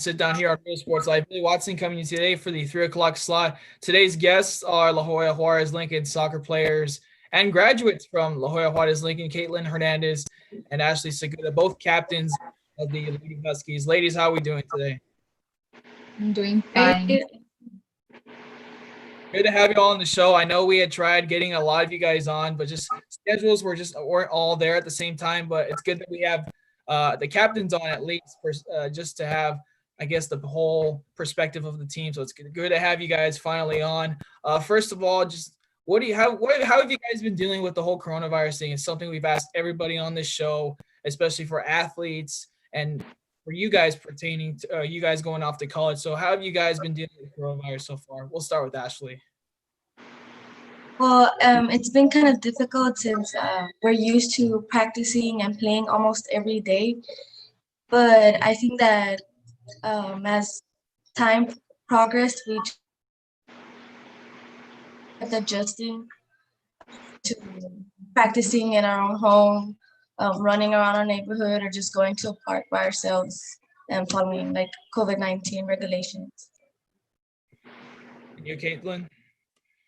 Sit down here on Real Sports Live. Billy Watson coming to you today for the 3 o'clock slot. Today's guests are La Joya Juarez Lincoln soccer players and graduates from La Joya Juarez Lincoln, Caitlin Hernandez and Ashley Segura, both captains of the Lady Huskies. Ladies, how are we doing today? I'm doing fine. Good to have you all on the show. I know we had tried getting a lot of you guys on, but just schedules weren't all there at the same time. But it's good that we have the captains on at least for just to have, I guess, the whole perspective of the team. So it's good to have you guys finally on. First of all, just how have you guys been dealing with the whole coronavirus thing? It's something we've asked everybody on this show, especially for athletes and for you guys pertaining to you guys going off to college. So how have you guys been dealing with coronavirus so far? We'll start with Ashley. Well, it's been kind of difficult since we're used to practicing and playing almost every day. But I think that as time progressed, we kept adjusting to practicing in our own home, running around our neighborhood, or just going to a park by ourselves and following like COVID-19 regulations. And you, Caitlin?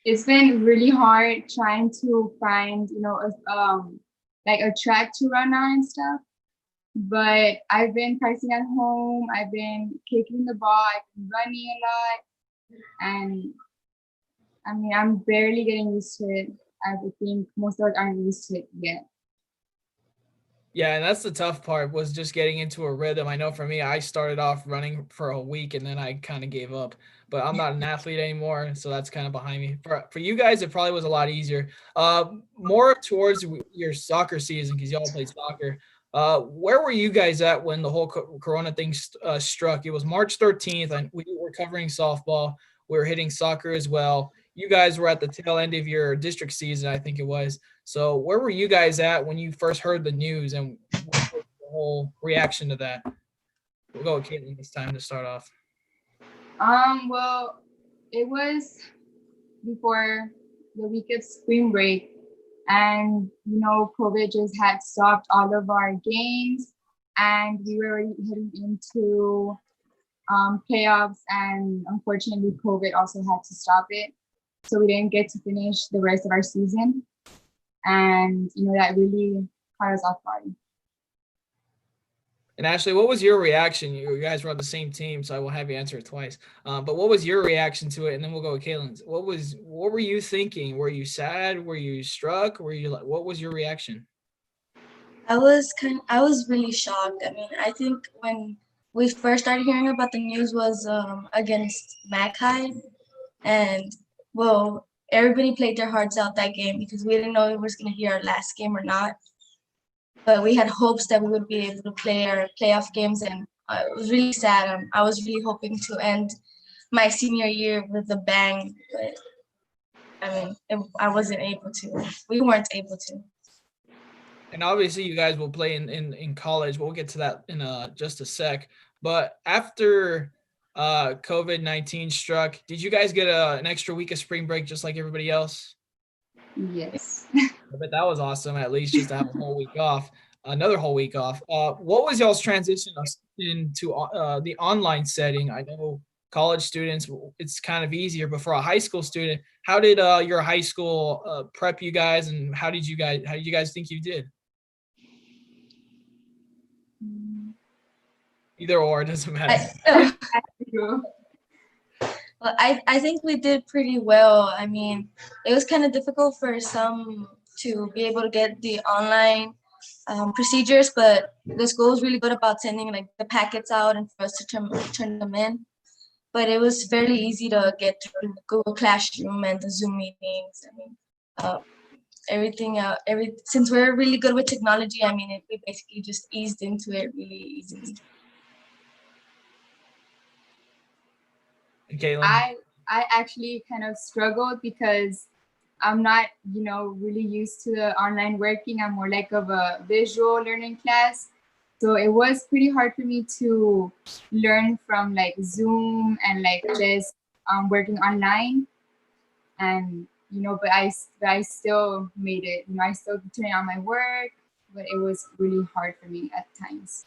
It's been really hard trying to find, like a track to run on and stuff. But I've been practicing at home. I've been kicking the ball. I've been running a lot. And I mean, I'm barely getting used to it. I think most of us aren't used to it yet. Yeah, and that's the tough part, was just getting into a rhythm. I know for me, I started off running for a week and then I kind of gave up. But I'm not an athlete anymore, so that's kind of behind me. For you guys, it probably was a lot easier. More towards your soccer season, because y'all played soccer. Where were you guys at when the whole Corona thing struck? It was March 13th, and we were covering softball. We were hitting soccer as well. You guys were at the tail end of your district season, I think it was. So where were you guys at when you first heard the news, and what was the whole reaction to that? We'll go with Caitlin this time to start off. Well, it was before the week of spring break, and COVID just had stopped all of our games, and we were already heading into playoffs, and unfortunately COVID also had to stop it, so we didn't get to finish the rest of our season, and that really caught us off guard. And Ashley, what was your reaction? You guys were on the same team, so I will have you answer it twice. But what was your reaction to it? And then we'll go with Caitlin's. What were you thinking? Were you sad? Were you struck? What was your reaction? I was really shocked. I mean, I think when we first started hearing about the news was against Mac High, and well, everybody played their hearts out that game because we didn't know if it was going to be our last game or not. But we had hopes that we would be able to play our playoff games, and it was really sad. I was really hoping to end my senior year with a bang, but I mean, I wasn't able to. We weren't able to. And obviously, you guys will play in college. We'll get to that in just a sec. But after COVID-19 struck, did you guys get an extra week of spring break just like everybody else? Yes. I bet that was awesome, at least just to have a whole week off, another whole week off. What was y'all's transition into the online setting? I know college students, it's kind of easier, but for a high school student, how did your high school prep you guys, and how did you guys think you did? Either or, it doesn't matter. Well, I think we did pretty well. I mean, it was kind of difficult for some to be able to get the online procedures, but the school was really good about sending like the packets out and for us to turn them in. But it was fairly easy to get through Google Classroom and the Zoom meetings. I mean, since we're really good with technology, I mean, we basically just eased into it really easily. Caitlin? I actually kind of struggled because I'm not, really used to the online working. I'm more like of a visual learning class. So it was pretty hard for me to learn from like Zoom and like just working online. And, but I still made it. I still turned on my work, but it was really hard for me at times.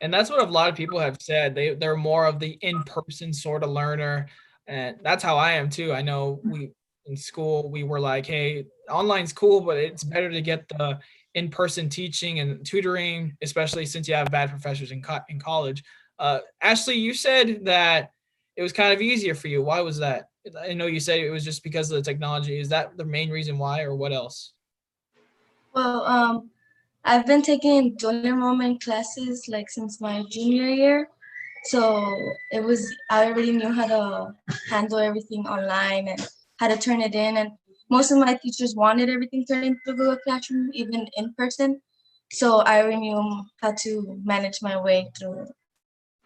And that's what a lot of people have said. They're more of the in-person sort of learner. And that's how I am too. I know we in school we were like, hey, online's cool, but it's better to get the in-person teaching and tutoring, especially since you have bad professors in college. Ashley, you said that it was kind of easier for you. Why was that? I know you said it was just because of the technology. Is that the main reason why, or what else? Well, I've been taking dual enrollment classes like since my junior year. So I already knew how to handle everything online and how to turn it in. And most of my teachers wanted everything turned into Google Classroom, even in person. So I already knew how to manage my way through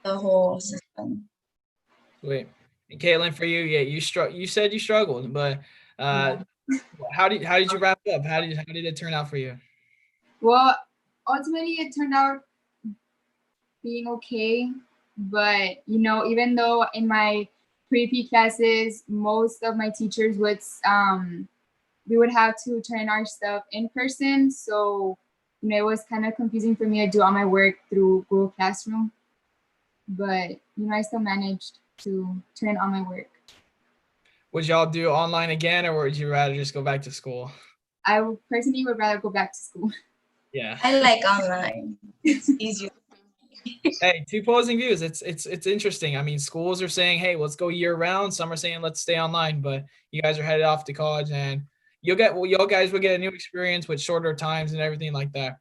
the whole system. Wait, and Caitlin, for you, yeah, you said you struggled, but uh, Yeah. how did you wrap up? How did it turn out for you? Well, ultimately, it turned out being okay. But even though in my pre-P classes, most of my teachers would we would have to turn our stuff in person. So it was kind of confusing for me to do all my work through Google Classroom. But I still managed to turn on my work. Would y'all do online again, or would you rather just go back to school? I personally would rather go back to school. Yeah. I like online. It's easier. Hey, two opposing views. It's interesting. I mean, schools are saying, "Hey, let's go year round." Some are saying, "Let's stay online." But you guys are headed off to college, and y'all guys will get a new experience with shorter times and everything like that.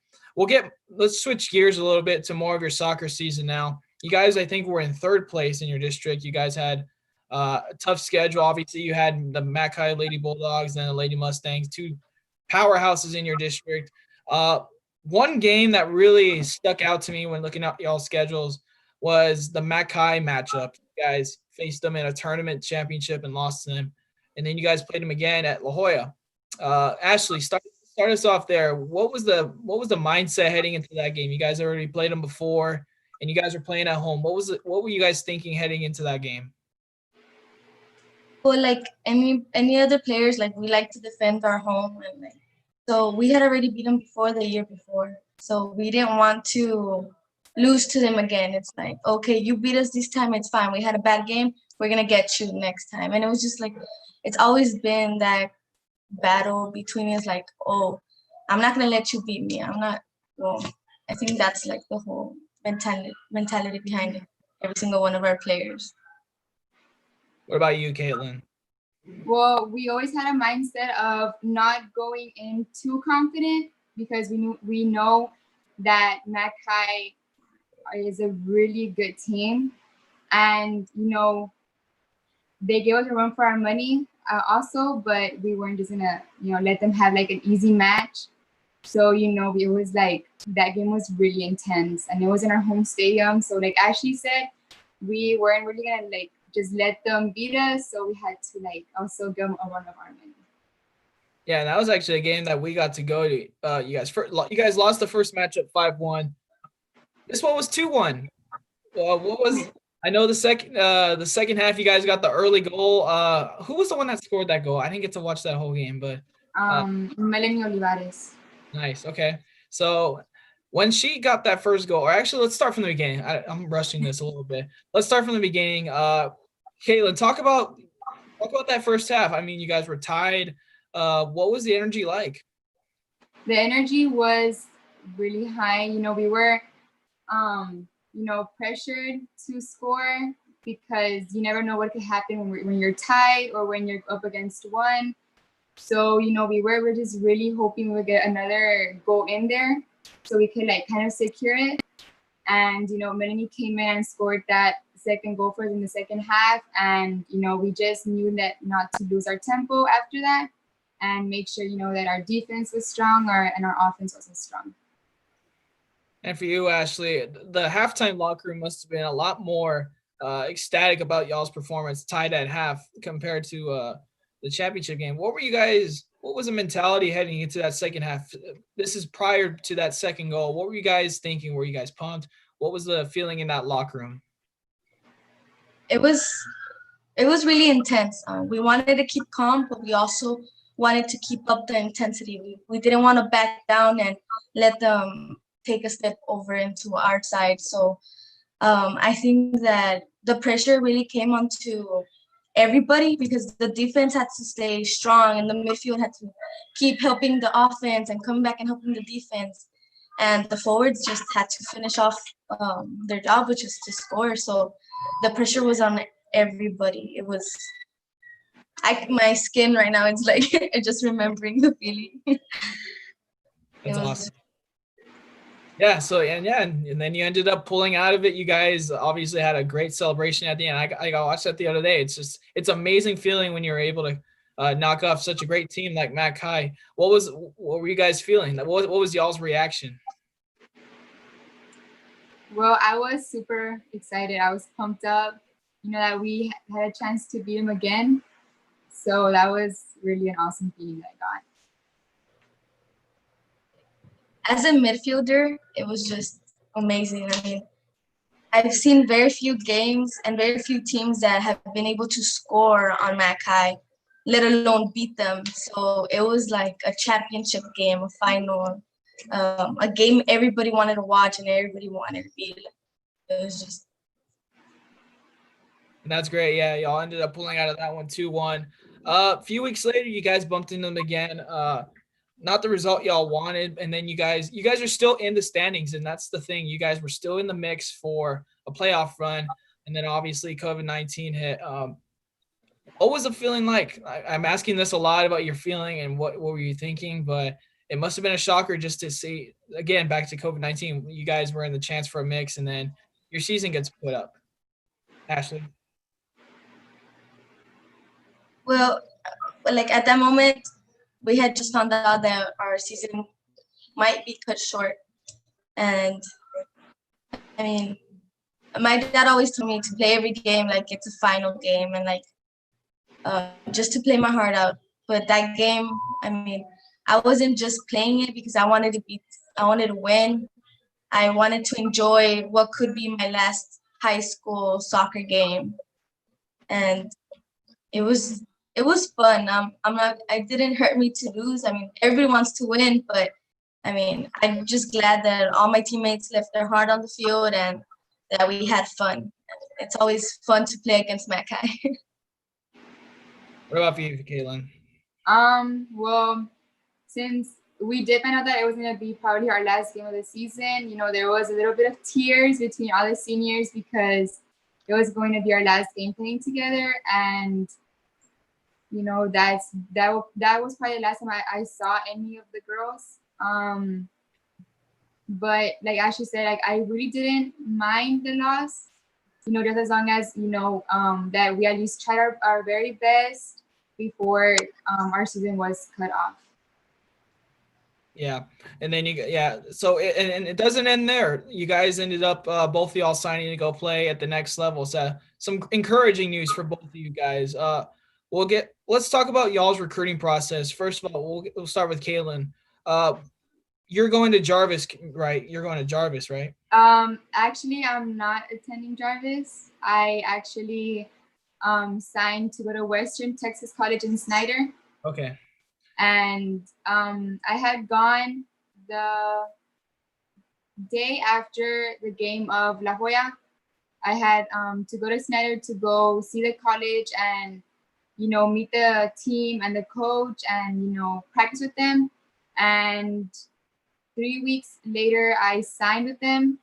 Let's switch gears a little bit to more of your soccer season now. You guys, I think, were in third place in your district. You guys had a tough schedule. Obviously, you had the Mackay Lady Bulldogs and the Lady Mustangs, two powerhouses in your district. One game that really stuck out to me when looking at y'all's schedules was the Mackay matchup. You guys faced them in a tournament championship and lost to them, and then you guys played them again at La Jolla. Ashley, start us off there. What was the mindset heading into that game? You guys already played them before, and you guys were playing at home. What were you guys thinking heading into that game? Well, like any other players, like we like to defend our home, and like so we had already beat them before the year before, so we didn't want to lose to them again. It's like, okay, you beat us this time, it's fine. We had a bad game, we're gonna get you next time. And it was just like, it's always been that battle between us, like, oh, I'm not gonna let you beat me. I'm not. Well, I think that's like the whole mentality behind it. Every single one of our players. What about you, Caitlin? Well, we always had a mindset of not going in too confident because we know that Mackay is a really good team, and they gave us a run for our money also, but we weren't just gonna let them have like an easy match. So it was like that game was really intense, and it was in our home stadium. So like Ashley said, we weren't really gonna like just let them beat us. So we had to like also give them a run of our money. Yeah, that was actually a game that we got to go to. You guys lost the first matchup 5-1. This one was 2-1. What was I know the second half you guys got the early goal. Who was the one that scored that goal? I didn't get to watch that whole game, but Melanie Olivares. nice. Okay. So when she got that first goal, or actually let's start from the beginning. I'm rushing this a little bit. Let's start from the beginning. Caitlin, talk about that first half. I mean, you guys were tied. What was the energy like? The energy was really high. We were pressured to score because you never know what could happen when you're tied or when you're up against one. So, we're just really hoping we would get another goal in there so we could like kind of secure it. And, Melanie came in and scored that second goal for us in the second half. And, we just knew that not to lose our tempo after that and make sure, that our defense was strong and our offense was strong. And for you, Ashley, the halftime locker room must have been a lot more ecstatic about y'all's performance, tied at half compared to the championship game. What was the mentality heading into that second half? This is prior to that second goal. What were you guys thinking? Were you guys pumped? What was the feeling in that locker room? It was really intense. We wanted to keep calm, but we also wanted to keep up the intensity. We didn't want to back down and let them take a step over into our side. So I think that the pressure really came onto everybody because the defense had to stay strong and the midfield had to keep helping the offense and come back and helping the defense. And the forwards just had to finish off their job, which is to score. So the pressure was on everybody. It was, my skin right now, it's like just remembering the feeling. That's awesome. Yeah. So, and then you ended up pulling out of it. You guys obviously had a great celebration at the end. I got watched that the other day. It's amazing feeling when you're able to knock off such a great team like Mac High. What were you guys feeling? What was y'all's reaction? Well, I was super excited. I was pumped up, that we had a chance to beat him again. So that was really an awesome feeling that I got. As a midfielder, it was just amazing. I mean, I've seen very few games and very few teams that have been able to score on Mac High, let alone beat them. So it was like a championship game, a final, a game everybody wanted to watch and everybody wanted to be. It was just. And that's great. Yeah, y'all ended up pulling out of that one 2-1. A few weeks later, you guys bumped into them again. Not the result y'all wanted, and then you guys are still in the standings, and that's the thing. You guys were still in the mix for a playoff run, and then obviously COVID-19 hit. What was the feeling like? I'm asking this a lot about your feeling and what were you thinking, but it must have been a shocker just to see, again, back to COVID-19, you guys were in the chance for a mix, and then your season gets put up. Ashley? Well, like at that moment, we had just found out that our season might be cut short. And I mean, my dad always told me to play every game like it's a final game and like just to play my heart out. But that game, I mean, I wasn't just playing it because I wanted to win. I wanted to enjoy what could be my last high school soccer game. And it was fun. It didn't hurt me to lose. I mean, everybody wants to win, but I mean, I'm just glad that all my teammates left their heart on the field and that we had fun. It's always fun to play against Mac High. What about for you, Caitlin? Well, since we did find out that it was going to be probably our last game of the season, there was a little bit of tears between all the seniors because it was going to be our last game playing together. And, that was probably the last time I saw any of the girls. But like Ashley said, like I really didn't mind the loss, just as long as, that we at least tried our very best before our season was cut off. Yeah. And then so it doesn't end there. You guys ended up both of y'all signing to go play at the next level. So some encouraging news for both of you guys. Let's talk about y'all's recruiting process. First of all, we'll start with Caitlin. You're going to Jarvis, right? You're going to Jarvis, right? Actually, I'm not attending Jarvis. I actually signed to go to Western Texas College in Snyder. Okay. And I had gone the day after the game of La Joya. I had to go to Snyder to go see the college and, meet the team and the coach and, practice with them. And 3 weeks later, I signed with them,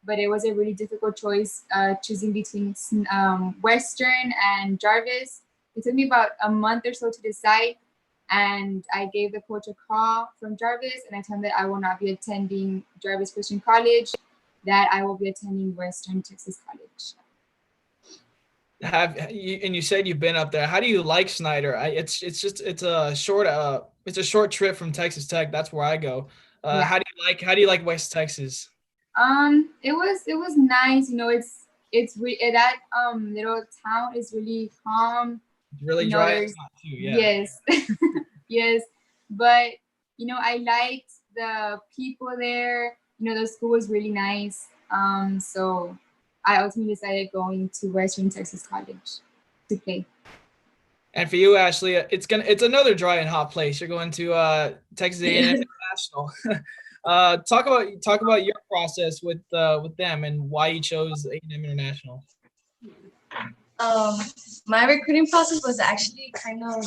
but it was a really difficult choice choosing between Western and Jarvis. It took me about a month or so to decide. And I gave the coach a call from Jarvis and I told him that I will not be attending Jarvis Christian College, that I will be attending Western Texas College. And you said you've been up there. How do you like Snyder? It's a short trip from Texas Tech. That's where I go. Yeah. How do you like West Texas? It was nice. That little town is really calm. It's really dry. Too, yeah. Yes. Yes. But, I liked the people there. The school was really nice. So I ultimately decided going to Western Texas College to play. And for you, Ashley, it's another dry and hot place. You're going to Texas A&M International. Talk about your process with them and why you chose A&M International. Um, my recruiting process was actually kind of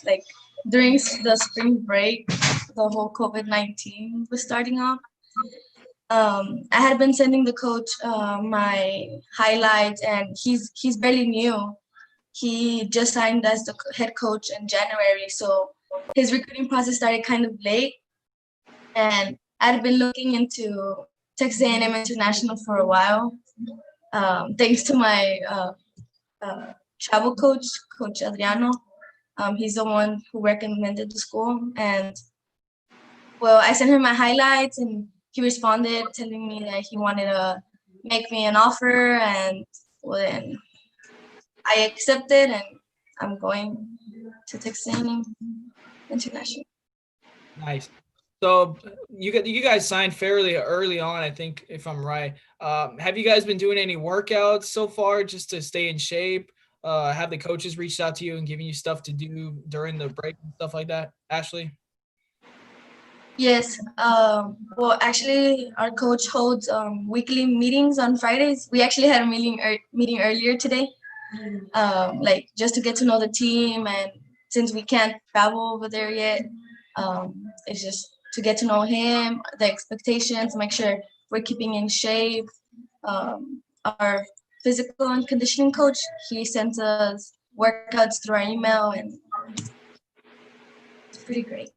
like during the spring break, the whole COVID-19 was starting off. I had been sending the coach my highlights, and he's barely new. He just signed as the head coach in January, so his recruiting process started kind of late. And I'd been looking into Texas A&M International for a while, thanks to my travel coach, Coach Adriano. He's the one who recommended the school, and well, I sent him my highlights, and he responded telling me that he wanted to make me an offer, and well, then I accepted, and I'm going to Texas A&M International. Nice. So you guys signed fairly early on, I think, if I'm right. Have you guys been doing any workouts so far just to stay in shape? Have the coaches reached out to you and giving you stuff to do during the break and stuff like that, Ashley? Yes. Well, actually, our coach holds weekly meetings on Fridays. We actually had a meeting earlier today, like just to get to know the team. And since we can't travel over there yet, it's just to get to know him, the expectations, make sure we're keeping in shape. Our physical and conditioning coach, he sends us workouts through our email, and it's pretty great.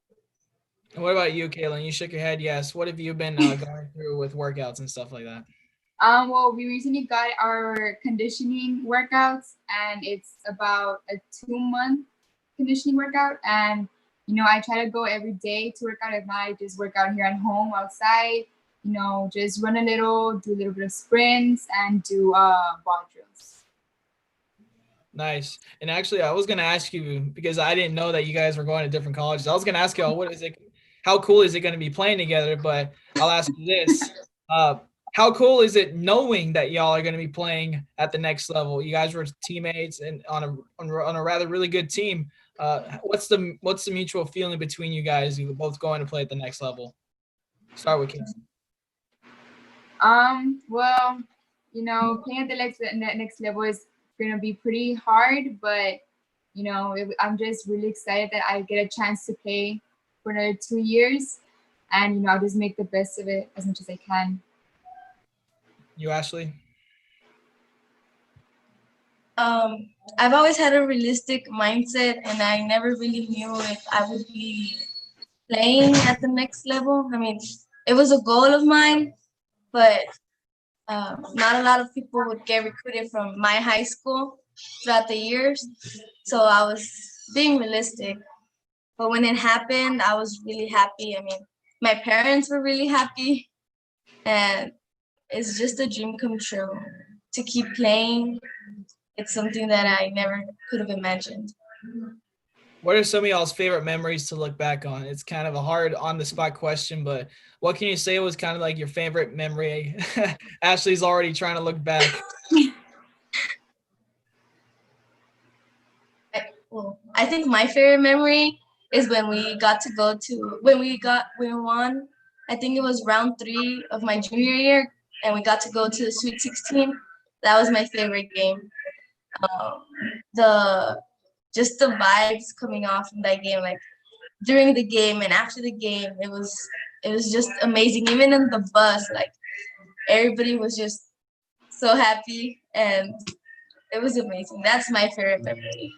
And what about you, Caitlin? You shook your head yes. What have you been going through with workouts and stuff like that? Well, we recently got our conditioning workouts, and it's about a 2-month conditioning workout. And I try to go every day to work out. If not, I just work out here at home outside. Just run a little, do a little bit of sprints, and do ball drills. Nice. And actually, I was going to ask you, because I didn't know that you guys were going to different colleges. I was going to ask you, how cool is it going to be playing together? But I'll ask you this. How cool is it knowing that y'all are going to be playing at the next level? You guys were teammates and on a rather really good team. What's the mutual feeling between you guys? You both going to play at the next level. Start with Kim. Well, playing at the next level is going to be pretty hard, but I'm just really excited that I get a chance to play for another 2 years, and I'll just make the best of it as much as I can. You, Ashley? I've always had a realistic mindset, and I never really knew if I would be playing at the next level. I mean, it was a goal of mine, but not a lot of people would get recruited from my high school throughout the years. So I was being realistic. But when it happened, I was really happy. I mean, my parents were really happy, and it's just a dream come true to keep playing. It's something that I never could have imagined. What are some of y'all's favorite memories to look back on? It's kind of a hard on-the-spot question, but what can you say was kind of like your favorite memory? Ashley's already trying to look back. I think my favorite memory is when we won. I think it was round 3 of my junior year, and we got to go to the Sweet 16. That was my favorite game. The vibes coming off from that game, like during the game and after the game, it was just amazing. Even in the bus, like everybody was just so happy, and it was amazing. That's my favorite memory.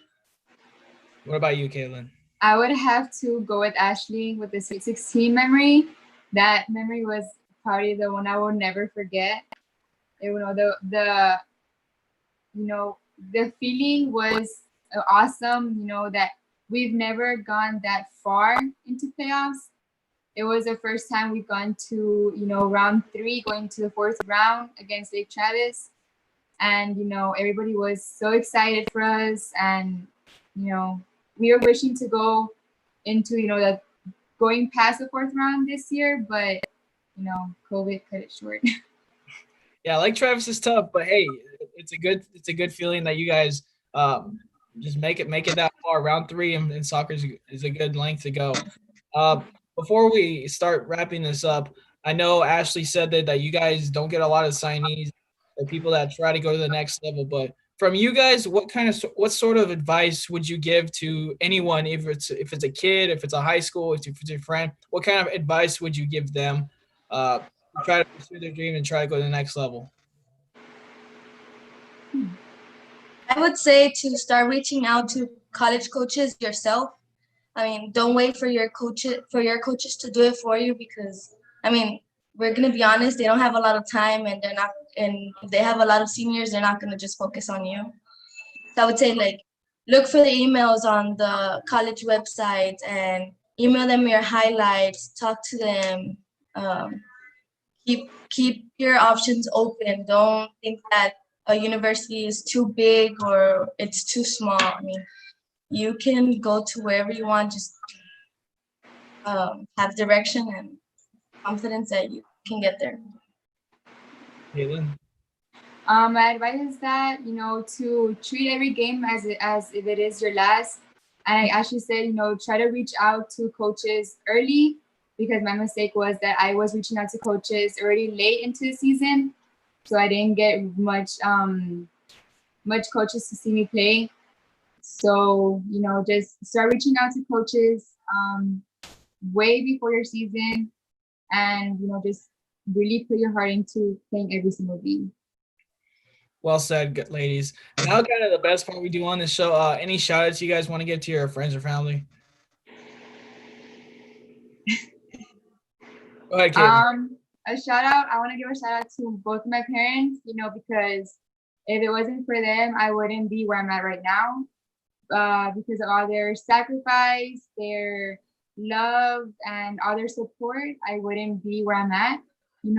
What about you, Caitlin? I would have to go with Ashley with the Sweet 16 memory. That memory was probably the one I will never forget. The feeling was awesome. That we've never gone that far into playoffs. It was the first time we've gone to round 3, going to the 4th round against Lake Travis, and everybody was so excited for us, and we were wishing to go into that going past the 4th round this year, but COVID cut it short. Yeah, Lake Travis is tough, but hey, it's a good feeling that you guys just make it that far. Round 3 in soccer is a good length to go. before we start wrapping this up, I know Ashley said that you guys don't get a lot of signees or people that try to go to the next level, but from you guys, what sort of advice would you give to anyone, if it's a kid, if it's a high school, if it's a friend, what kind of advice would you give them to try to pursue their dream and try to go to the next level? I would say to start reaching out to college coaches yourself. I mean, don't wait for your coaches to do it for you, because I mean, we're gonna be honest, they don't have a lot of time, and if they have a lot of seniors, they're not gonna just focus on you. So I would say, like, look for the emails on the college website and email them your highlights, talk to them. Keep your options open. Don't think that a university is too big or it's too small. I mean, you can go to wherever you want. Just have direction and confidence that you can get there. Caitlin? My advice is that, to treat every game as if it is your last. And I actually said, try to reach out to coaches early, because my mistake was that I was reaching out to coaches already late into the season. So I didn't get much coaches to see me play. So, just start reaching out to coaches way before your season, and, just really put your heart into playing every single game. Well said, ladies. Now, kind of the best part we do on this show. Any shout outs you guys want to give to your friends or family? Go ahead, Caitlin. A shout out. I want to give a shout out to both my parents, because if it wasn't for them, I wouldn't be where I'm at right now. Because of all their sacrifice, their love, and all their support, I wouldn't be where I'm at.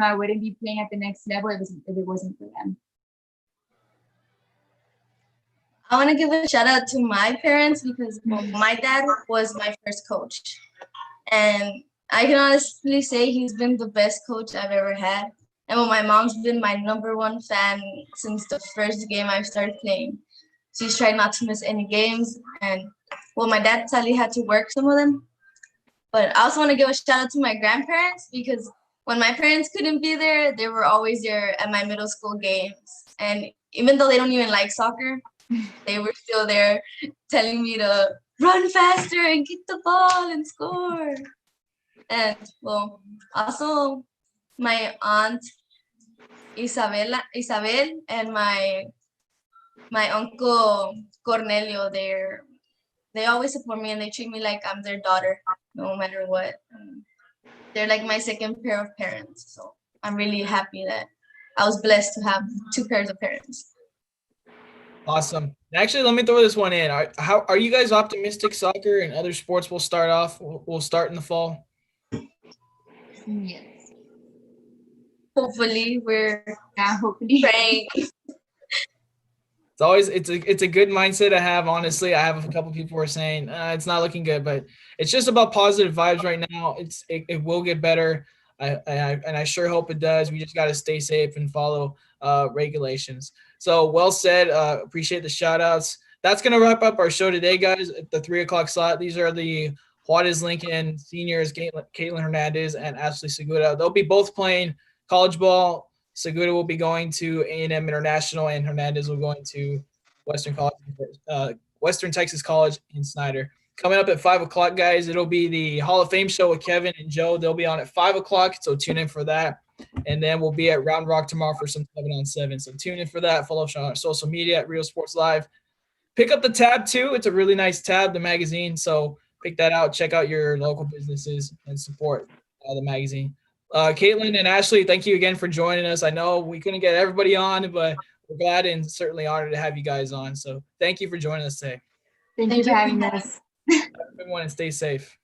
I wouldn't be playing at the next level if it wasn't for them. I want to give a shout out to my parents, because my dad was my first coach. And I can honestly say he's been the best coach I've ever had. And my mom's been my #1 fan since the first game I started playing. She's tried not to miss any games. And my dad sadly had to work some of them. But I also want to give a shout out to my grandparents, because when my parents couldn't be there, they were always there at my middle school games. And even though they don't even like soccer, they were still there telling me to run faster and get the ball and score. And also my aunt Isabel and my uncle Cornelio, they always support me, and they treat me like I'm their daughter, no matter what. They're like my second pair of parents. So I'm really happy that I was blessed to have 2 pairs of parents. Awesome. Actually, let me throw this one in. Are you guys optimistic soccer and other sports will start in the fall? Yes. Hopefully, we're hopefully praying. It's a good mindset to have. Honestly, I have a couple people who are saying it's not looking good, but it's just about positive vibes right now. It will get better. I sure hope it does. We just got to stay safe and follow regulations. So well said. Appreciate the shout outs. That's going to wrap up our show today, guys, at the 3:00 slot. These are the Juarez Lincoln seniors, Caitlin Hernandez and Ashley Segura. They'll be both playing college ball. Segura will be going to A&M International, and Hernandez will going to Western Texas College in Snyder. Coming up at 5:00, guys, it'll be the Hall of Fame show with Kevin and Joe. They'll be on at 5:00, so tune in for that. And then we'll be at Round Rock tomorrow for some 7-on-7. So tune in for that. Follow us on our social media at Real Sports Live. Pick up the tab, too. It's a really nice tab, the magazine. So pick that out. Check out your local businesses and support the magazine. Caitlin and Ashley, thank you again for joining us. I know we couldn't get everybody on, but we're glad and certainly honored to have you guys on. So thank you for joining us today. Thank you for having us. Have a good one and stay safe.